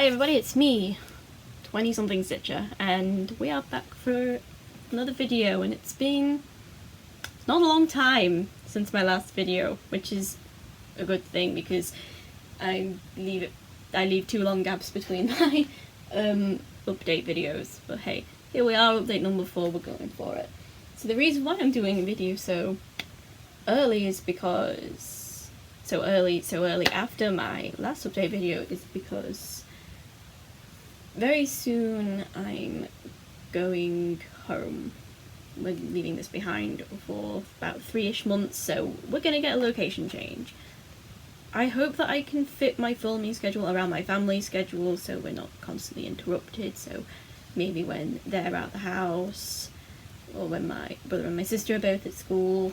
Hi everybody, it's me, 20-something Stitcher, and we are back for another video, and it's not a long time since my last video, which is a good thing because I leave too long gaps between my update videos, but hey, here we are, update number 4, we're going for it. So the reason why I'm doing a video so early is because so early after my last update video is because very soon I'm going home. We're leaving this behind for about 3-ish months, so we're gonna get a location change. I hope that I can fit my filming schedule around my family's schedule so we're not constantly interrupted, so maybe when they're out the house or when my brother and my sister are both at school,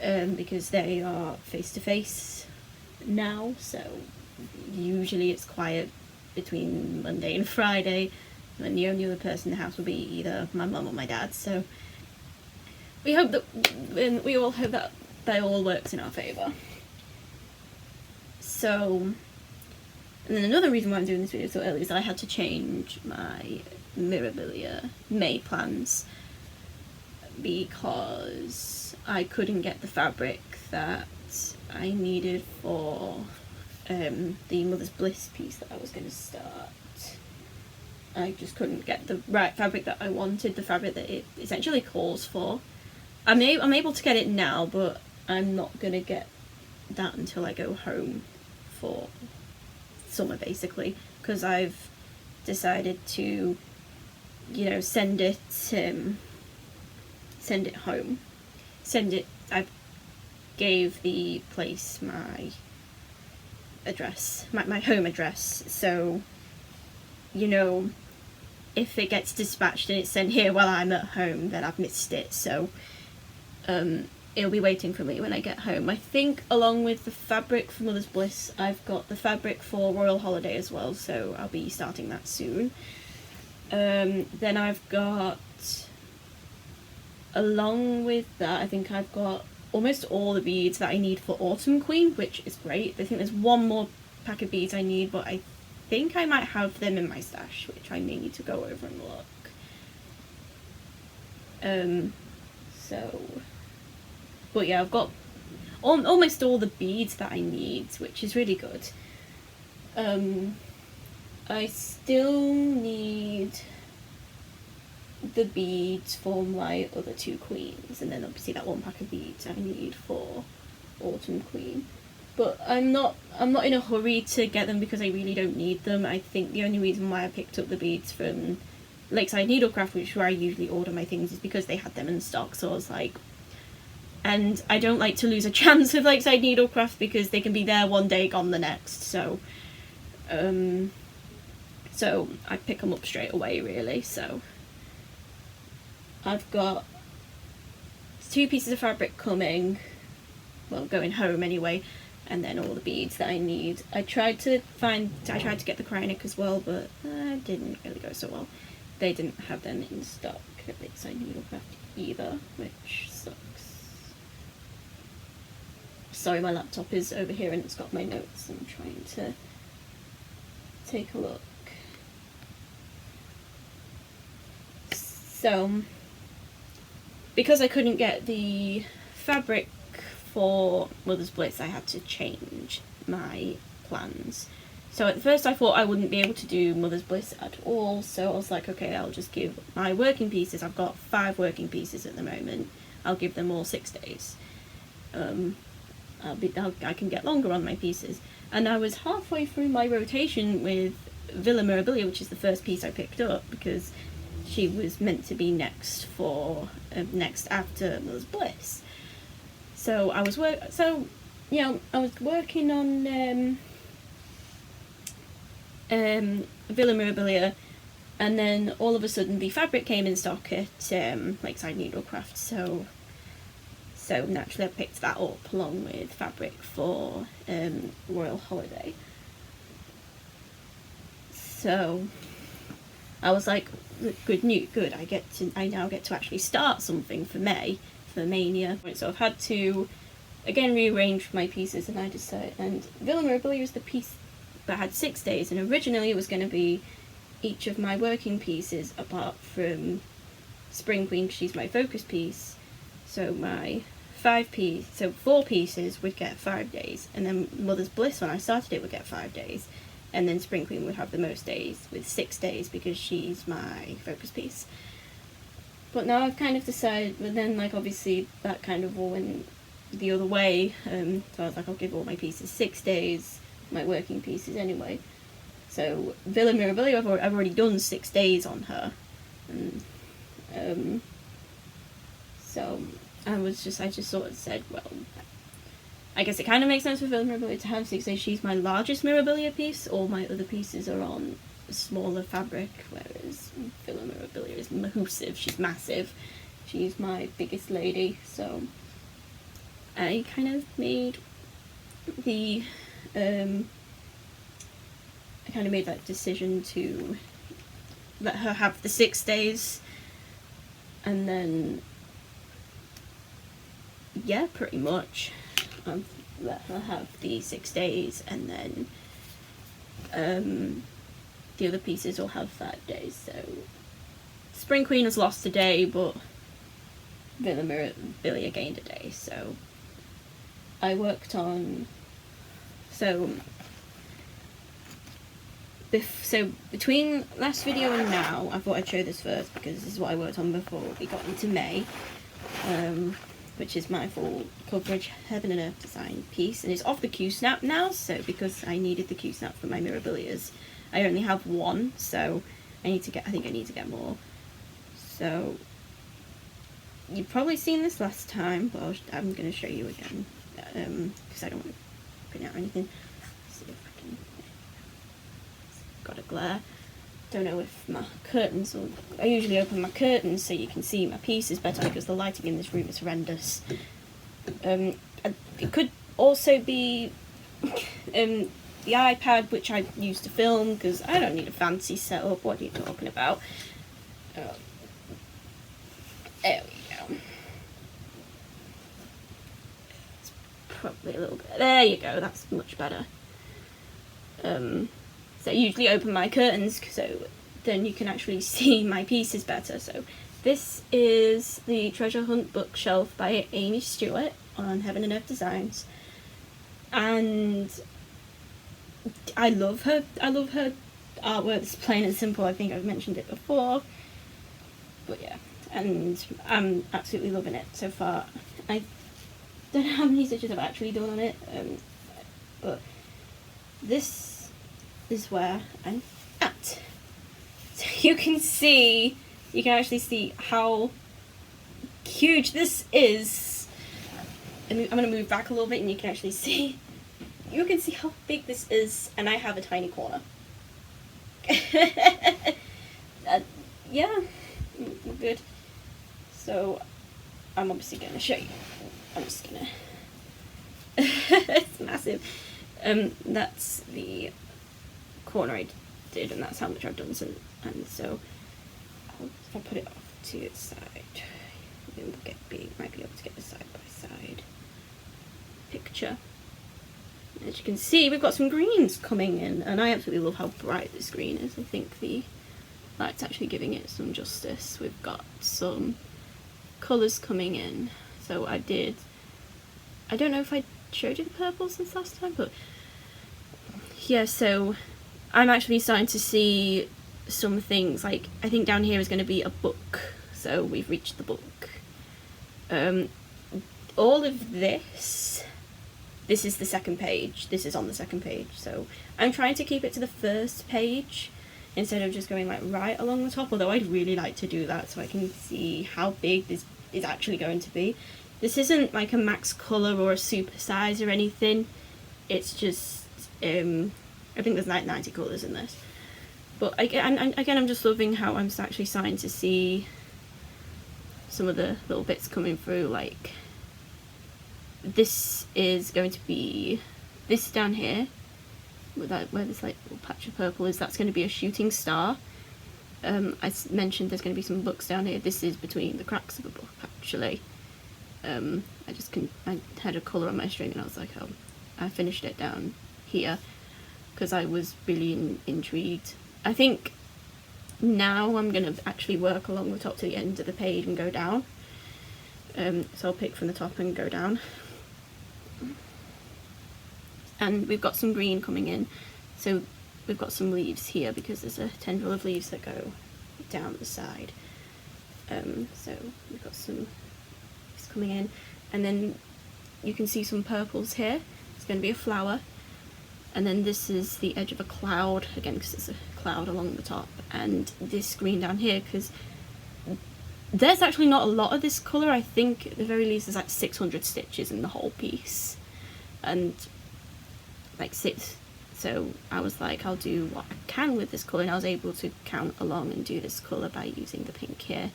because they are face-to-face now, so usually it's quiet between Monday and Friday, and the only other person in the house will be either my mum or my dad, so we all hope that that all works in our favour. So, and then another reason why I'm doing this video so early is that I had to change my Mirabilia May plans because I couldn't get the fabric that I needed for the Mother's Bliss piece that I was going to start. I just couldn't get the right fabric that I wanted, the fabric that it essentially calls for. I'm able to get it now, but I'm not going to get that until I go home for summer, basically, because I've decided to, you know, send it home. I gave the place my address, my home address, so, you know, if it gets dispatched and it's sent here while I'm at home, then I've missed it, so it'll be waiting for me when I get home. I think along with the fabric for Mother's Bliss, I've got the fabric for Royal Holiday as well, so I'll be starting that soon. Then I've got, along with that, I think I've got almost all the beads that I need for Autumn Queen, which is great. I think there's one more pack of beads I need, but I think I might have them in my stash, which I may need to go over and look. But yeah, I've got almost all the beads that I need, which is really good. I still need the beads for my other 2 queens, and then obviously that one pack of beads I need for Autumn Queen. But I'm not in a hurry to get them because I really don't need them. I think the only reason why I picked up the beads from Lakeside Needlecraft, which is where I usually order my things, is because they had them in stock, so I was like, and I don't like to lose a chance with Lakeside Needlecraft because they can be there one day, gone the next, so I pick them up straight away, really. So I've got 2 pieces of fabric coming, well, going home anyway, and then all the beads that I need. I tried to get the Krynic as well, but it didn't really go so well. They didn't have them in stock at Lakeside Needlecraft either, which sucks. Sorry, my laptop is over here and it's got my notes. I'm trying to take a look. So, because I couldn't get the fabric for Mother's Bliss, I had to change my plans. So at first I thought I wouldn't be able to do Mother's Bliss at all, so I was like, okay, I'll just give my working pieces, I've got 5 working pieces at the moment, I'll give them all 6 days. I can get longer on my pieces. And I was halfway through my rotation with Villa Mirabilia, which is the first piece I picked up, because she was meant to be next after Mother's Bliss. So I was working on Villa Mirabilia, and then all of a sudden the fabric came in stock at Lakeside Needlecraft, so naturally I picked that up along with fabric for Royal Holiday. So I was like, good, I now get to actually start something for May, for Mania. So I've had to again rearrange my pieces, and I decided, and Villa Mirabilia is the piece but I had 6 days, and originally it was going to be each of my working pieces apart from Spring Queen, because she's my focus piece. So my 4 pieces would get 5 days, and then Mother's Bliss, when I started it, would get 5 days, and then Spring Queen would have the most days with 6 days because she's my focus piece. But now I've kind of decided, but then like obviously that kind of all went the other way, so I was like, I'll give all my pieces 6 days, my working pieces anyway. So Villa Mirabilia, I've already done 6 days on her, and so I just sort of said, well, I guess it kind of makes sense for Villa Mirabilia to have 6 days. She's my largest Mirabilia piece. All my other pieces are on smaller fabric, whereas Villa Mirabilia is massive. She's massive. She's my biggest lady. So I kind of made that decision to let her have the 6 days, and then yeah, pretty much let her have the 6 days, and then the other pieces will have 5 days. So Spring Queen has lost a day, but Villa Mirabilia gained a day. So I worked on, so between last video and now, I thought I'd show this first because this is what I worked on before we got into May, which is my full coverage Heaven and Earth design piece, and it's off the Q-snap now. So because I needed the Q-snap for my Mirabilias, I only have one, so I think I need to get more. So you've probably seen this last time, but I'm going to show you again because I don't want to print out anything. Let's see if I can. Got a glare. Don't know if my curtains will. I usually open my curtains so you can see my pieces better because the lighting in this room is horrendous. It could also be the iPad, which I use to film because I don't need a fancy setup. What are you talking about? There we go. It's probably a little bit. There you go. That's much better. So I usually open my curtains so then you can actually see my pieces better. So this is the Treasure Hunt bookshelf by Amy Stewart on Heaven and Earth Designs, and I love her artwork. It's plain and simple. I think I've mentioned it before, but yeah, and I'm absolutely loving it so far. I don't know how many stitches I've actually done on it, but this is where I'm at. So you can actually see how huge this is. I'm going to move back a little bit and you can actually see, how big this is, and I have a tiny corner. Yeah, good. So I'm obviously going to show you. I'm just going to, it's massive. That's the corner I did, and that's how much I've done. And so if I put it off to its side, might be able to get the side by side picture. As you can see, we've got some greens coming in, and I absolutely love how bright this green is. I think the light's actually giving it some justice. We've got some colours coming in. So I don't know if I showed you the purple since last time, but yeah, so I'm actually starting to see some things, like I think down here is going to be a book, so we've reached the book. All of this is the second page, this is on the second page, so I'm trying to keep it to the first page instead of just going like right along the top, although I'd really like to do that so I can see how big this is actually going to be. This isn't like a max colour or a super size or anything, it's just I think there's like 90 colours in this. But again, I'm just loving how I'm actually starting to see some of the little bits coming through. Like, this is going to be, this down here, where this like little patch of purple is, that's going to be a shooting star. I mentioned there's going to be some books down here. This is between the cracks of a book, actually. I had a colour on my string and I was like, oh, I finished it down here. because I was really intrigued. I think now I'm going to actually work along the top to the end of the page and go down. So I'll pick from the top and go down. And we've got some green coming in, so we've got some leaves here because there's a tendril of leaves that go down the side. So we've got some leaves coming in, and then you can see some purples here. It's going to be a flower, and then this is the edge of a cloud, again because it's a cloud along the top, and this green down here because there's actually not a lot of this colour. I think at the very least there's like 600 stitches in the whole piece, and like 6. So I was like, I'll do what I can with this colour, and I was able to count along and do this colour by using the pink here.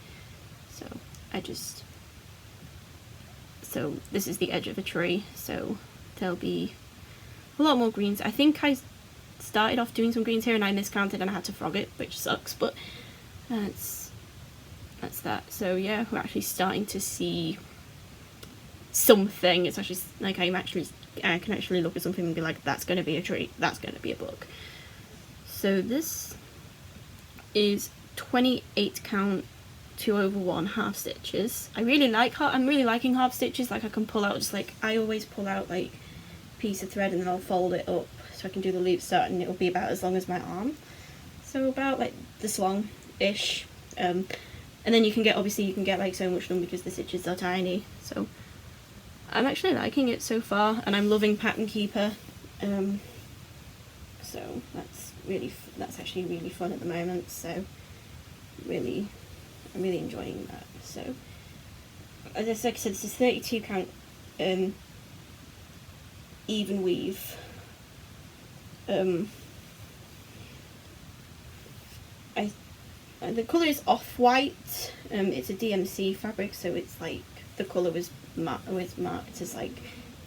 So so this is the edge of a tree, so there'll be a lot more greens. I think I started off doing some greens here and I miscounted and I had to frog it, which sucks, but that's that. So yeah, we're actually starting to see something. It's actually like I can actually look at something and be like, that's going to be a tree, that's going to be a book. So this is 28 count 2/1 half stitches. I'm really liking half stitches. Like I can pull out, just like I always pull out like a piece of thread and then I'll fold it up so I can do the loop start, and it'll be about as long as my arm. So about like this long ish. And then you can get like so much done because the stitches are tiny. So I'm actually liking it so far, and I'm loving Pattern Keeper. So that's actually really fun at the moment. So I'm really enjoying that. So as I said, this is 32 count even weave. The colour is off-white. It's a DMC fabric, so it's like the colour was marked as like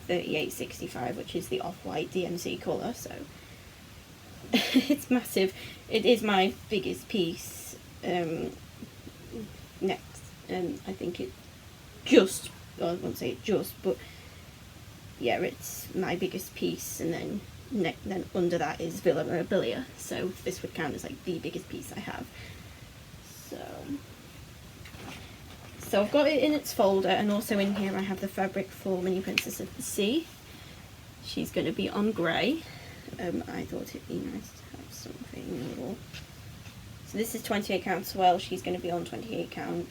3865, which is the off-white DMC colour. So it's massive. It is my biggest piece. Next, I think it just, well, I won't say it just, but yeah, it's my biggest piece, and then under that is Villa Mirabilia, so this would count as like the biggest piece I have. So I've got it in its folder, and also in here I have the fabric for Mini Princess of the Sea. She's going to be on grey. I thought it'd be nice to have something little. So this is 28 count swell. She's going to be on 28 count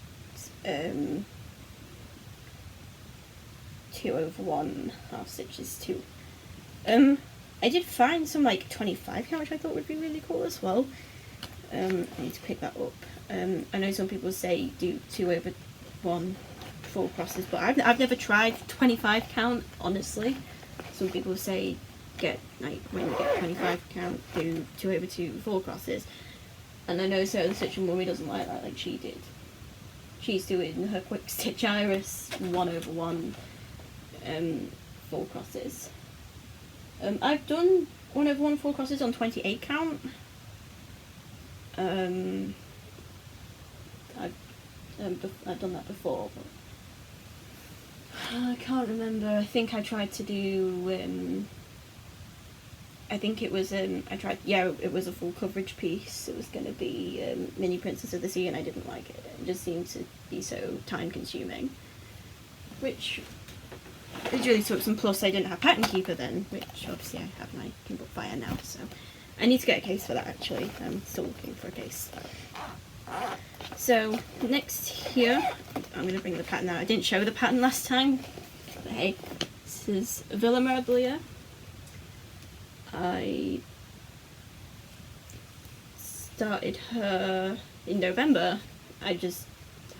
2/1 half stitches too. I did find some like 25 count, which I thought would be really cool as well. I need to pick that up. I know some people say do 2/1 full crosses, but I've never tried 25 count, honestly. Some people say when you get 25 count, do 2/2 full crosses. And I know certain stitching mummy doesn't like that, like she did. She's doing her quick stitch iris 1/1 full crosses. I've done 1/1 full crosses on 28 count. I've done that before, but I can't remember. I think I tried to do I think it was it was a full coverage piece. It was going to be Mini Princess of the Sea, and I didn't like it. It just seemed to be so time consuming, which is really sucks. And plus I didn't have Pattern Keeper then, which obviously I have my Kindle Fire now, so I need to get a case for that actually. I'm still looking for a case. So next here, I'm going to bring the pattern out. I didn't show the pattern last time, but hey, this is Villa Mirabilia. I started her in November. I just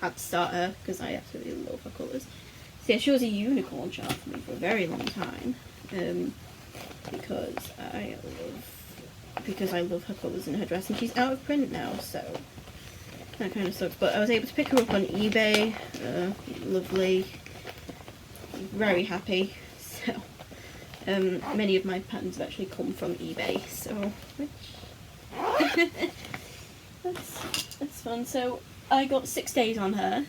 had to start her because I absolutely love her colours. So yeah, she was a unicorn chart for me for a very long time, because I love her colours in her dress, and she's out of print now, so that kind of sucks. But I was able to pick her up on eBay. Lovely, very happy. So many of my patterns have actually come from eBay, so that's fun. So I got 6 days on her,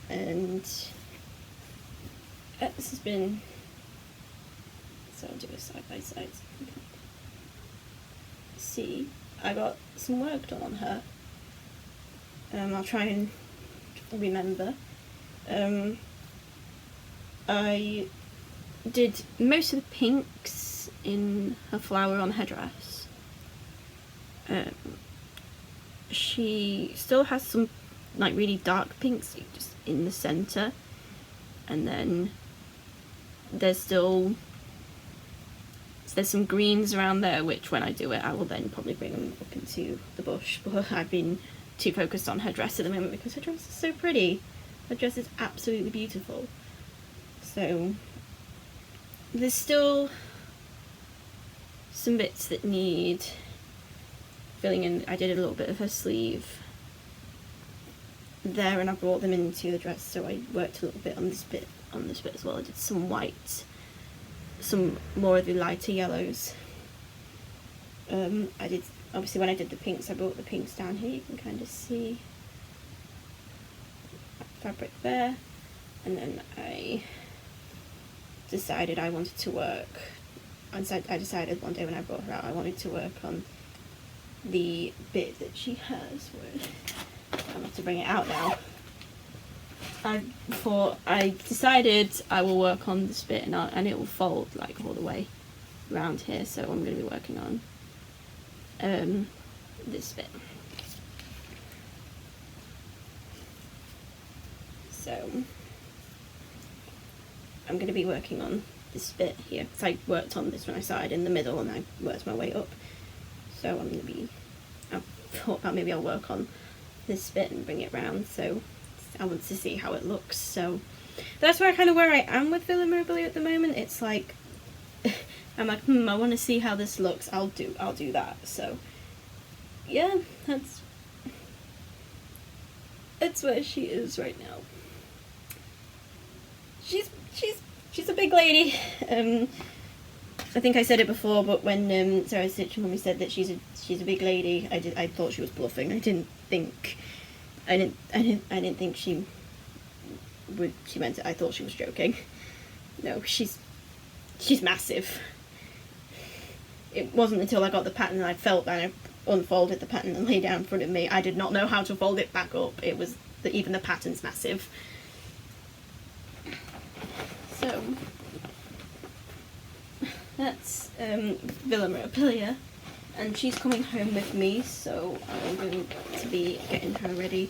and this has been, so I'll do a side by side. see, I got some work done on her. I'll try and remember. I did most of the pinks in her flower on her dress. She still has some like really dark pinks just in the centre, and then there's some greens around there, which when I do it I will then probably bring them up into the bush, but I've been too focused on her dress at the moment because her dress is so pretty. Her dress is absolutely beautiful. So there's still some bits that need filling in. I did a little bit of her sleeve there and I brought them into the dress, so I worked a little bit on this bit as well. I did some white, some more of the lighter yellows. I did, obviously when I did the pinks, I brought the pinks down here, you can kind of see fabric there, and then I decided I wanted to work, I decided one day when I brought her out I wanted to work on the bit that she has, where I'll have to bring it out now. I decided I will work on this bit and it will fold like all the way around here, so I'm going to be working on this bit. So I'm going to be working on this bit here, because I worked on this when I started in the middle and I worked my way up. So I'm going to be, I thought about maybe I'll work on this bit and bring it round, so I want to see how it looks. So that's where I am with Villa Mirabilia at the moment. It's like I'm like, I want to see how this looks. I'll do that. So yeah, that's where she is right now. She's a big lady. I think I said it before, but when Sarah Stitch and Mummy said that she's a big lady, I thought she was bluffing. I didn't think she meant it. I thought she was joking. No, she's massive. It wasn't until I got the pattern and I felt that I unfolded the pattern and laid down in front of me. I did not know how to fold it back up. It was even the pattern's massive. So that's Villa Mirabilia, and she's coming home with me, so I'm going to be getting her ready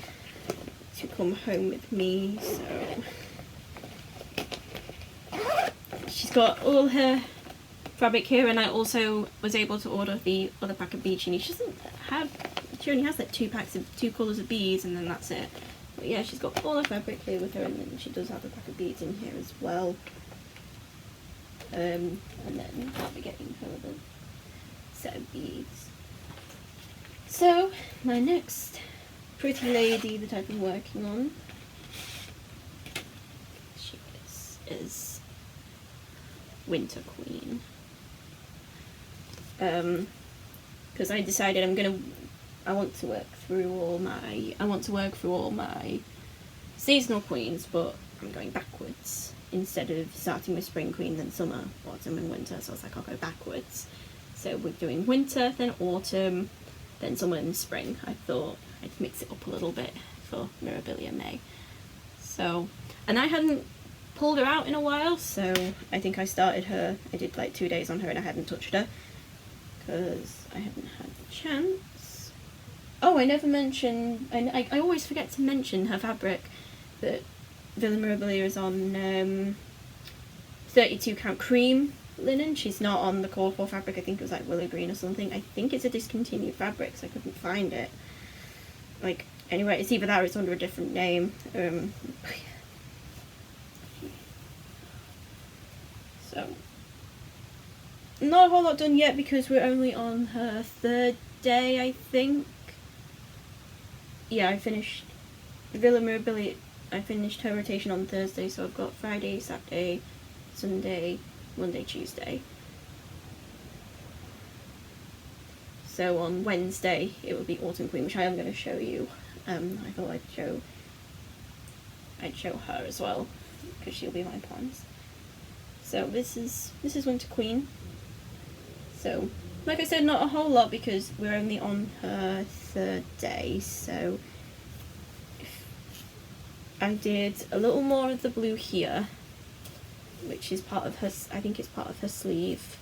to come home with me. So she's got all her fabric here, and I also was able to order the other pack of beads she needs. She only has like two colours of beads, and then that's it. But yeah, she's got all her fabric here with her, and then she does have a pack of beads in here as well. And then I'll be getting her the set of beads. So my next pretty lady that I've been working on, she is Winter Queen. Because I decided I want to work through all my seasonal queens, but I'm going backwards. Instead of starting with Spring Queen, then Summer, Autumn and Winter, so I was like, I'll go backwards. So we're doing Winter, then Autumn, then Summer and Spring. I thought I'd mix it up a little bit for Mirabilia May. So, and I hadn't pulled her out in a while, so I think I started her, I did like 2 days on her and I hadn't touched her, because I haven't had the chance. Oh, I never mentioned, I always forget to mention her fabric, that Villa Mirabilia is on 32 count cream linen. She's not on the core 4 fabric. I think it was like willow green or something. I think it's a discontinued fabric, so I couldn't find it. Like, anyway, it's either that or it's under a different name. So, not a whole lot done yet because we're only on her 3rd day, I think. Yeah, I finished Villa Mirabilia. I finished her rotation on Thursday, so I've got Friday, Saturday, Sunday, Monday, Tuesday. So on Wednesday it will be Autumn Queen, which I am going to show you. I thought I'd show her as well, because she'll be my plans. So this is Winter Queen. So like I said, not a whole lot because we're only on her 3rd day, so I did a little more of the blue here, which is part of her, I think it's part of her sleeve,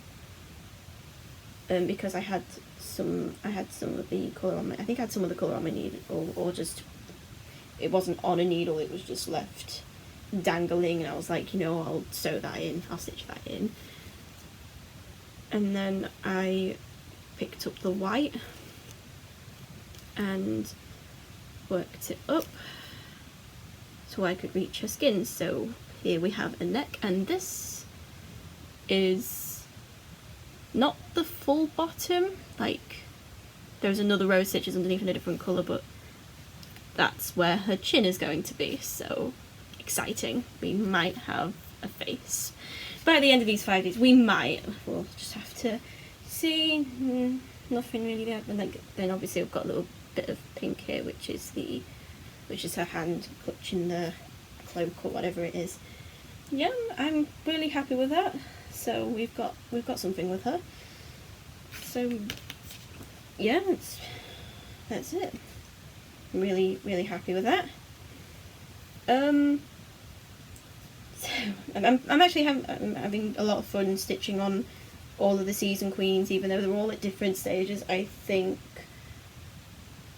because I had some of the colour on my, I think I had some of the colour on my needle, or just, it wasn't on a needle, it was just left dangling, and I was like, you know, I'll sew that in, I'll stitch that in. And then I picked up the white and worked it up so I could reach her skin. So here we have a neck, and this is not the full bottom, like there's another row of stitches underneath in a different colour, but that's where her chin is going to be, so exciting. We might have a face by the end of these 5 days. We might. We'll just have to see. Nothing really there. And like, then obviously I've got a little bit of pink here, which is her hand clutching the cloak or whatever it is. Yeah, I'm really happy with that. So we've got something with her. So yeah, that's it. I'm really happy with that. So I'm actually having a lot of fun stitching on all of the season queens, even though they're all at different stages. I think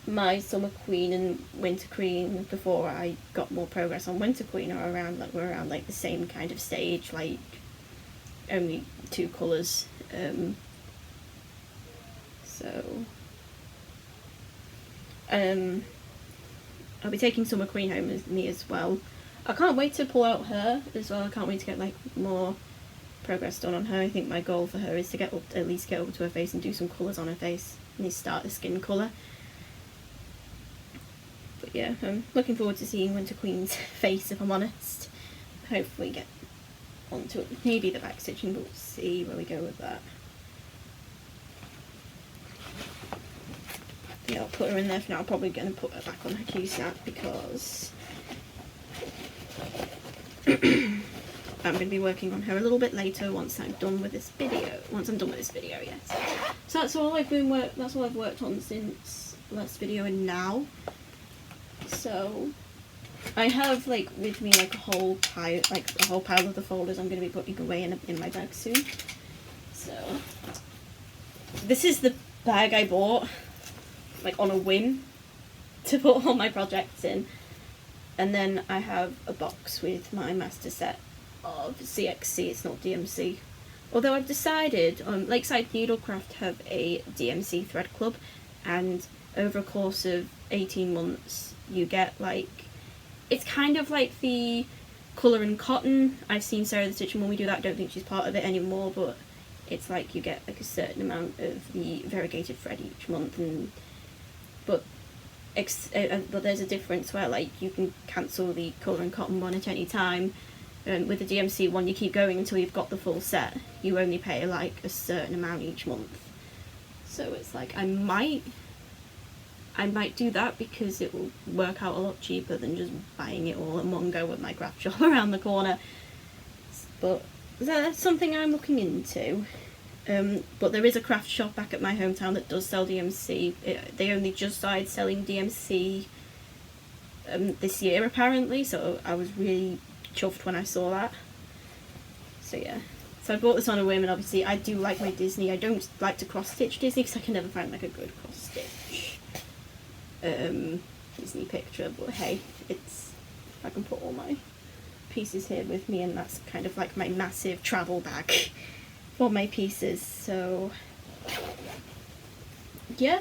my summer queen and winter queen, before I got more progress on winter queen, are around like the same kind of stage, like only 2 colours. I'll be taking summer queen home with me as well. I can't wait to pull out her as well. I can't wait to get like more progress done on her. I think my goal for her is to at least get over to her face and do some colours on her face and start the skin colour. But yeah, I'm looking forward to seeing Winter Queen's face, if I'm honest. Hopefully get onto it. Maybe the back stitching, but we'll see where we go with that. Yeah, I'll put her in there for now. I'm probably going to put her back on her Q-snap because I'm going to be working on her a little bit later once I'm done with this video. Yes. So that's all that's all I've worked on since last video and now. So I have like with me like a whole pile of the folders I'm going to be putting away in my bag soon. So this is the bag I bought like on a whim to put all my projects in. And then I have a box with my master set of CXC, it's not DMC. Although I've decided, Lakeside Needlecraft have a DMC thread club, and over a course of 18 months you get like, it's kind of like the Colour and Cotton. I've seen Sarah the Stitching Mummy do that, I don't think she's part of it anymore, but it's like you get like a certain amount of the variegated thread each month, but there's a difference where like you can cancel the Colour and Cotton one at any time. With the DMC one, you keep going until you've got the full set. You only pay like a certain amount each month. So it's like I might do that because it will work out a lot cheaper than just buying it all in one go at my craft shop around the corner. But that's something I'm looking into. But there is a craft shop back at my hometown that does sell DMC. They only just started selling DMC this year apparently, so I was really chuffed when I saw that. So yeah, so I bought this on a whim, and obviously I do like my Disney. I don't like to cross stitch Disney because I can never find like a good cross stitch Disney picture, but hey, I can put all my pieces here with me, and that's kind of like my massive travel bag for my pieces. So yeah,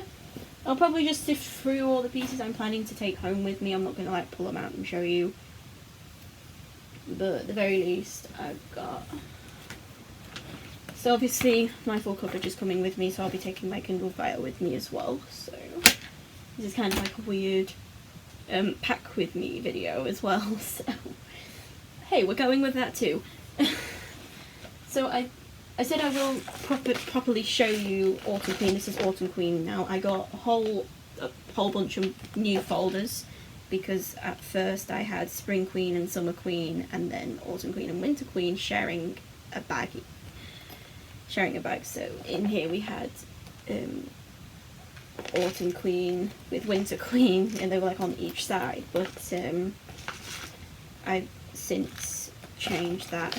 I'll probably just sift through all the pieces I'm planning to take home with me. I'm not going to like pull them out and show you, but at the very least I've got, so obviously my full coverage is coming with me, so I'll be taking my Kindle Fire with me as well. So this is kind of like a weird pack with me video as well, so hey, we're going with that too. So I said I will properly show you Autumn Queen. This is Autumn Queen now. I got a whole bunch of new folders because at first I had Spring Queen and Summer Queen, and then Autumn Queen and Winter Queen sharing a bag. So in here we had Autumn Queen with Winter Queen, and they were like on each side, but I've since changed that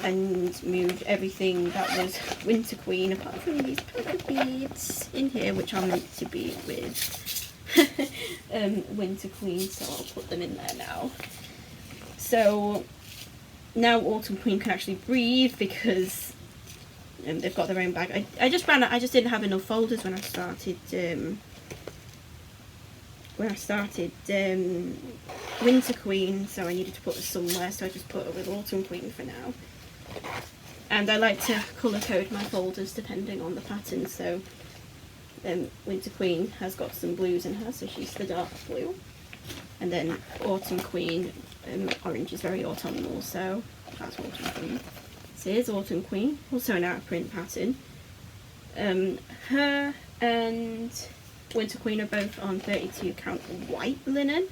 and moved everything that was Winter Queen, apart from these polka beads in here, which are meant to be with Winter Queen, so I'll put them in there now. So now Autumn Queen can actually breathe because they've got their own bag. I just ran out. I just didn't have enough folders when I started. Winter Queen, so I needed to put her somewhere. So I just put her with Autumn Queen for now. And I like to colour code my folders depending on the pattern. So Winter Queen has got some blues in her, so she's the dark blue. And then Autumn Queen, orange is very autumnal, so that's Autumn Queen. So here's Autumn Queen, also an out of print pattern. Her and Winter Queen are both on 32 count white linen.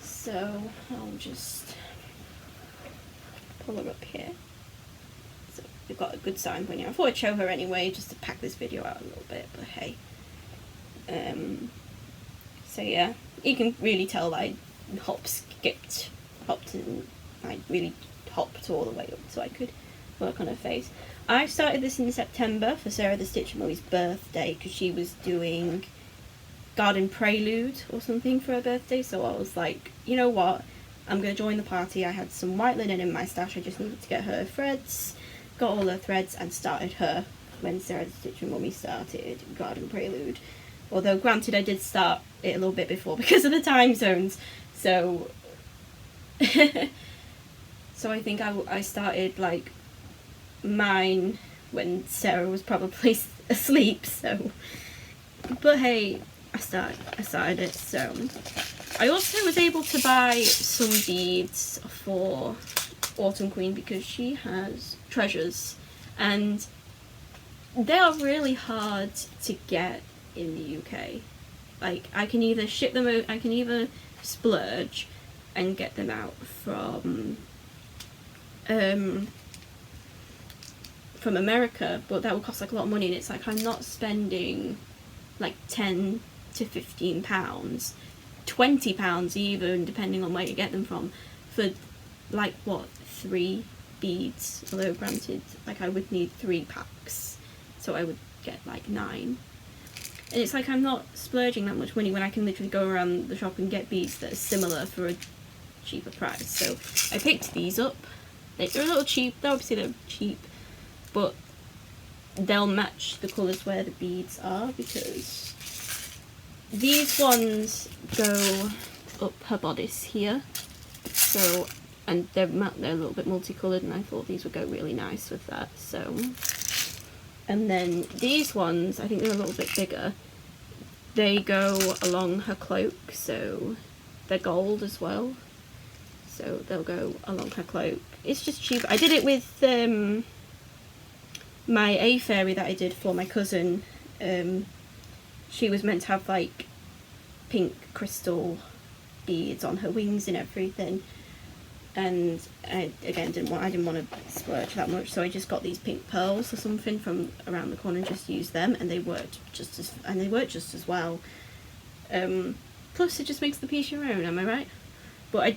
So I'll just pull her up here. So we've got a good starting point here. I thought I'd show her anyway, just to pack this video out a little bit, but hey. So yeah, you can really tell that I hopped and I really hopped all the way up so I could work on her face. I started this in September for Sarah the Stitcher Mummy's birthday because she was doing Garden Prelude or something for her birthday, so I was like, you know what, I'm going to join the party. I had some white linen in my stash, I just needed to get her threads, got all her threads and started her when Sarah the Stitcher Mummy started Garden Prelude. Although granted I did start it a little bit before because of the time zones, so so I think I started like mine when Sarah was probably asleep, so but hey, I started it. So I also was able to buy some beads for Autumn Queen because she has treasures and they are really hard to get in the UK. Like I can either ship them out, I can either splurge and get them out from America, but that would cost like a lot of money, and it's like I'm not spending like £10 to £15, £20 even, depending on where you get them from, for like what, 3 beads, although granted like I would need 3 packs, so I would get like 9. And it's like I'm not splurging that much money when I can literally go around the shop and get beads that are similar for a cheaper price. So I picked these up. They're a little cheap, obviously they're cheap, but they'll match the colours where the beads are, because these ones go up her bodice here. So, and they're a little bit multicoloured, and I thought these would go really nice with that. So, and then these ones, I think they're a little bit bigger. They go along her cloak, so they're gold as well. So they'll go along her cloak. It's just cheap. I did it with my A fairy that I did for my cousin. She was meant to have like pink crystal beads on her wings and everything. And I didn't want to splurge that much, so I just got these pink pearls or something from around the corner and just used them, and they worked just as well. Plus, it just makes the piece your own. Am I right? But I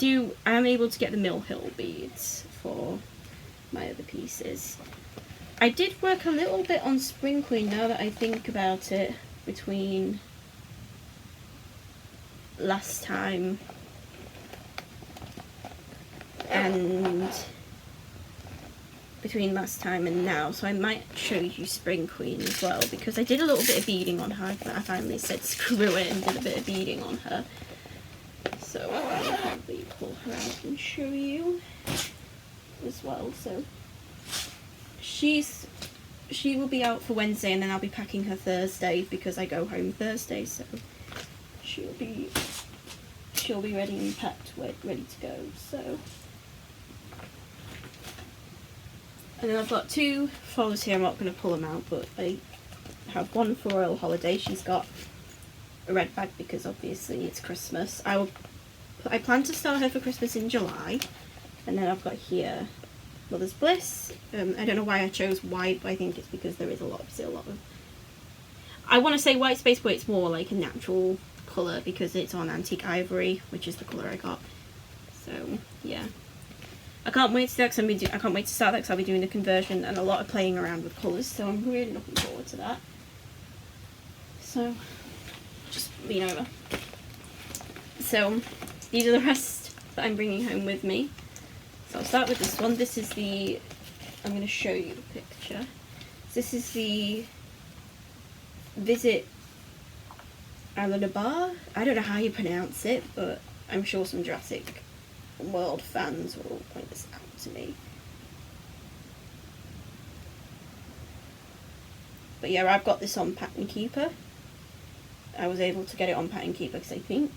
am able to get the Mill Hill beads for my other pieces. I did work a little bit on Spring Queen now that I think about it, between last time and now, so I might show you Spring Queen as well, because I did a little bit of beading on her. I finally said screw it and did a bit of beading on her, so I'll probably pull her out and show you as well. So she will be out for Wednesday, and then I'll be packing her Thursday because I go home Thursday, so she'll be ready and packed, ready to go. So, and then I've got 2 folders here. I'm not going to pull them out, but I have one for Royal Holiday. She's got a red bag because obviously it's Christmas. I plan to start her for Christmas in July, and then I've got here Mother's Bliss. I don't know why I chose white, but I think it's because there is still a lot of... I want to say white space, but it's more like a natural colour because it's on Antique Ivory, which is the colour I got. So, yeah. I can't wait to start that because I'll be doing the conversion and a lot of playing around with colours, so I'm really looking forward to that. So, just lean over. So, these are the rest that I'm bringing home with me. So I'll start with this one. This is the... I'm going to show you the picture. This is the Visit Alanabar. I don't know how you pronounce it, but I'm sure some Jurassic World fans will point this out to me. But yeah, I've got this on Pattern Keeper. I was able to get it on Pattern Keeper because I think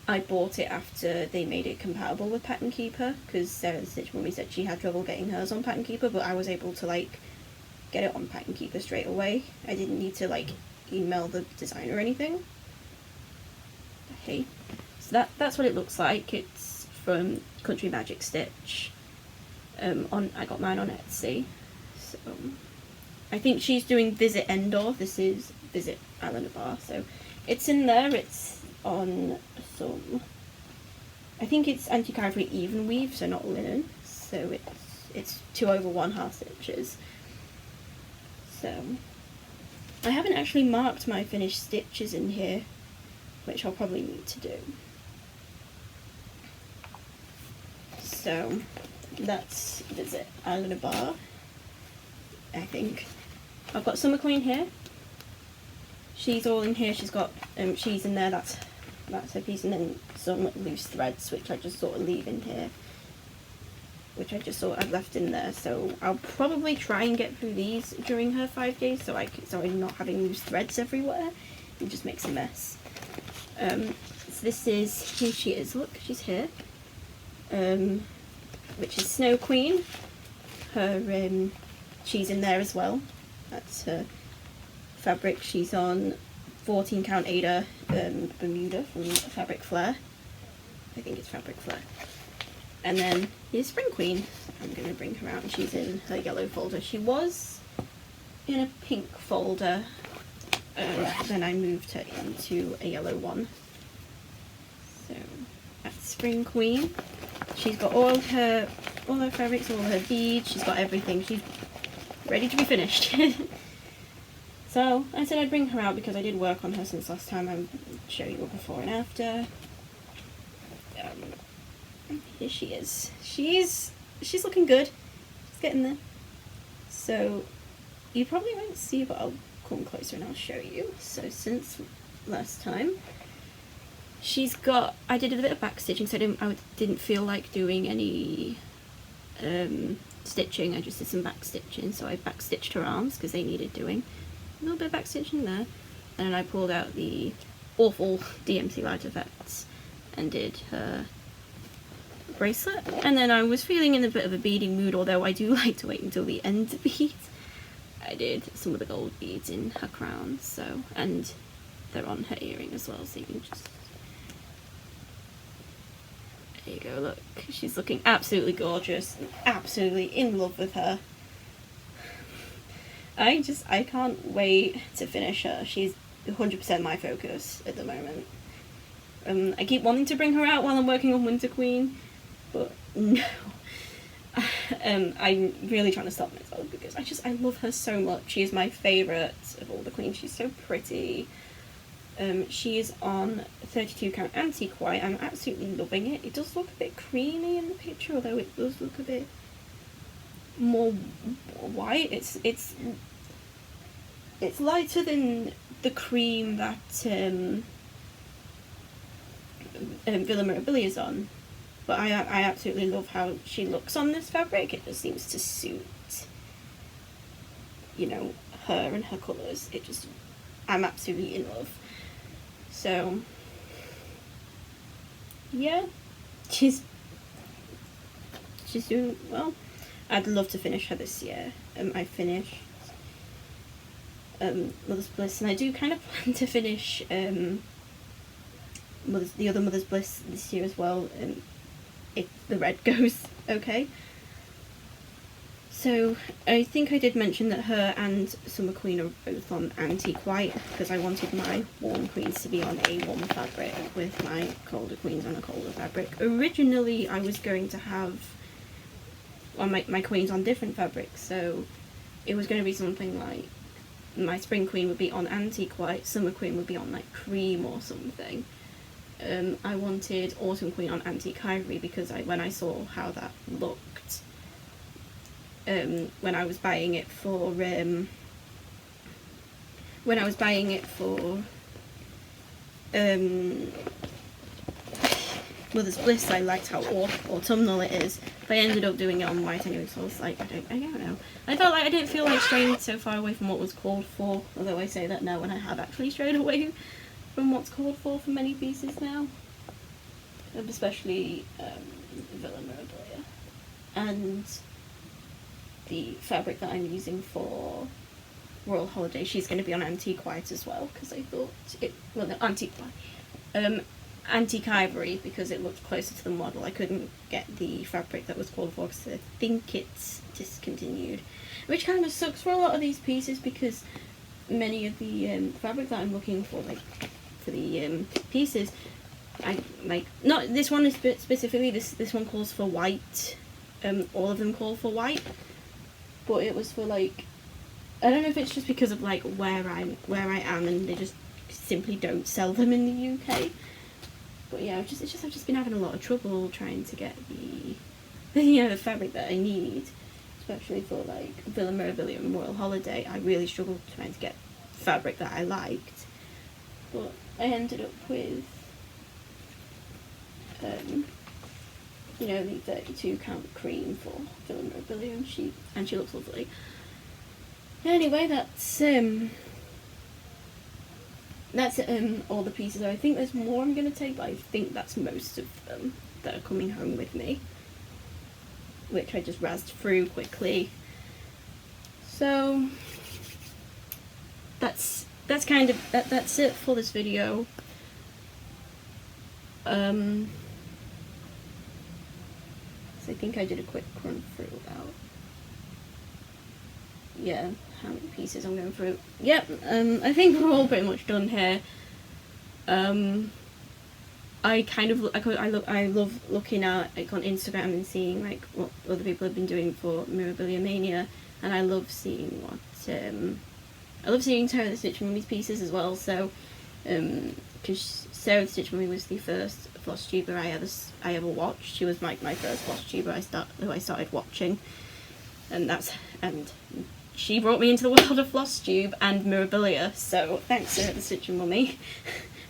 I bought it after they made it compatible with Pattern Keeper, because Sarah the Stitch Mummy said she had trouble getting hers on Pattern Keeper, but I was able to like get it on Pattern Keeper straight away. I didn't need to like email the designer or anything. Okay, so that's what it looks like. It's from Country Magic Stitch. I got mine on Etsy. So I think she's doing Visit Endor. This is Visit Alanabar. So it's in there. It's on some, I think it's Antique Ivory even weave, so not linen. So it's 2/1 half stitches. So I haven't actually marked my finished stitches in here, which I'll probably need to do. So that's Visit Alanabar, I think. I've got Summer Queen here. She's all in here. She's got she's in there. That's her piece, and then some loose threads, which I just sort of leave in here, which I just thought I'd left in there. So I'll probably try and get through these during her 5 days, so I'm not having loose threads everywhere. It just makes a mess. So this is, here she is. Look, she's here. Which is Snow Queen. Her she's in there as well. That's her fabric. She's on 14 count Ada Bermuda from Fabric Flair. I think it's Fabric Flair. And then here's Spring Queen. I'm going to bring her out, and she's in her yellow folder. She was in a pink folder, then I moved her into a yellow one. So that's Spring Queen. She's got all her fabrics, all her beads. She's got everything. She's ready to be finished. So I said I'd bring her out because I did work on her since last time. I'll show you a before and after. Here she is. She's looking good. She's getting there. So you probably won't see, but I'll come closer and I'll show you. So since last time, I did a bit of back stitching, so I didn't feel like doing any stitching. I just did some back stitching. So I back stitched her arms because they needed doing. A little bit of back stitching there, and then I pulled out the awful DMC Light Effects and did her bracelet. And then I was feeling in a bit of a beading mood, although I do like to wait until the end to bead. I did some of the gold beads in her crown, so, and they're on her earring as well, so you can just, there you go, look, she's looking absolutely gorgeous, and absolutely in love with her. I can't wait to finish her. She's 100% my focus at the moment. I keep wanting to bring her out while I'm working on Winter Queen, but no. I'm really trying to stop myself because I love her so much. She is my favourite of all the queens. She's so pretty. She is on 32 count antique white. I'm absolutely loving it. It does look a bit creamy in the picture, although it does look a bit more white. It's lighter than the cream that Villa Mirabilia is on, but I absolutely love how she looks on this fabric. It just seems to suit, you know, her and her colours. I'm absolutely in love. So yeah, she's doing well. I'd love to finish her this year. I finished Mother's Bliss, and I do kind of plan to finish the other Mother's Bliss this year as well, if the red goes okay. So I think I did mention that her and Summer Queen are both on Antique White, because I wanted my warm queens to be on a warm fabric with my colder queens on a colder fabric. Originally I was going to have my queens on different fabrics, so it was going to be something like my Spring Queen would be on Antique White, Summer Queen would be on like cream or something. I wanted Autumn Queen on Antique Ivory because when I saw how that looked, when I was buying it for Mother's Bliss, I liked how autumnal it is, but I ended up doing it on white anyway, so I was like, I don't know. I felt like I didn't feel like straying so far away from what was called for, although I say that now when I have actually strayed away from what's called for many pieces now. Especially Villa Mirabilia. And the fabric that I'm using for Royal Holiday, she's going to be on Antique White as well, because I thought it, well, no, Antique White. Antique Ivory, because it looked closer to the model. I couldn't get the fabric that was called for because I think it's discontinued, which kind of sucks for a lot of these pieces, because many of the fabric that I'm looking for, like for the pieces, I like, not this one is specifically, this one calls for white. All of them call for white, but it was for like, I don't know if it's just because of like where I am and they just simply don't sell them in the UK. But yeah, I've just been having a lot of trouble trying to get the fabric that I need, especially for like Villa Mirabilia and Royal Holiday. I really struggled trying to get fabric that I liked, but I ended up with the 32 count cream for Villa Mirabilia, and she looks lovely. Anyway, that's all the pieces. I think there's more I'm going to take, but I think that's most of them that are coming home with me, which I just razzed through quickly. So that's kind of that's it for this video. So I think I did a quick run through about how many pieces I'm going through. Yep, I think we're all pretty much done here. I love looking at like on Instagram and seeing like what other people have been doing for Mirabilia Mania, and I love seeing what I love seeing Sarah the Stitch Mummy's pieces as well. So because Sarah the Stitch Mummy was the first Flosstuber I ever watched. She was my first Flosstuber who I started watching, and she brought me into the world of Flosstube and Mirabilia, so thanks Sarah the Stitch Mummy.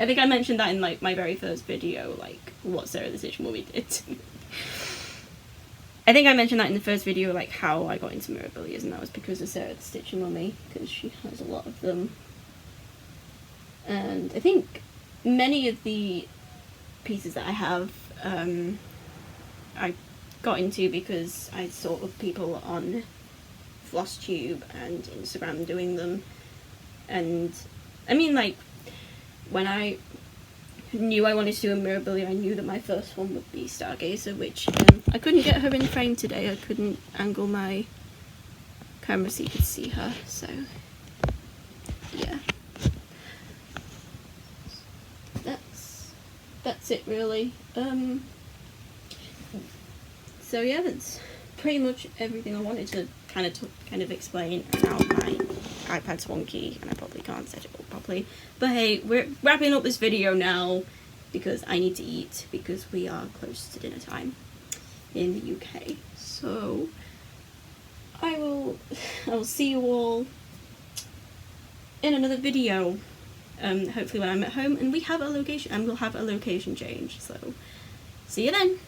I think I mentioned that in like my very first video, like what Sarah the Stitch Mummy did. I think I mentioned that in the first video, like how I got into Mirabilias, and that was because of Sarah the Stitch Mummy, because she has a lot of them. And I think many of the pieces that I have, I got into because I saw other people on Flosstube and Instagram doing them, and I mean, like, when I knew I wanted to do a Mirabilia, I knew that my first one would be Stargazer, which I couldn't get her in frame today. I couldn't angle my camera so you could see her, so yeah, that's it really. So yeah, that's pretty much everything I wanted to kind of explain. Now my iPad's wonky and I probably can't set it up properly, but hey, we're wrapping up this video now because I need to eat, because we are close to dinner time in the UK. So I will see you all in another video, hopefully when I'm at home and we have a location, and we'll have a location change. So see you then.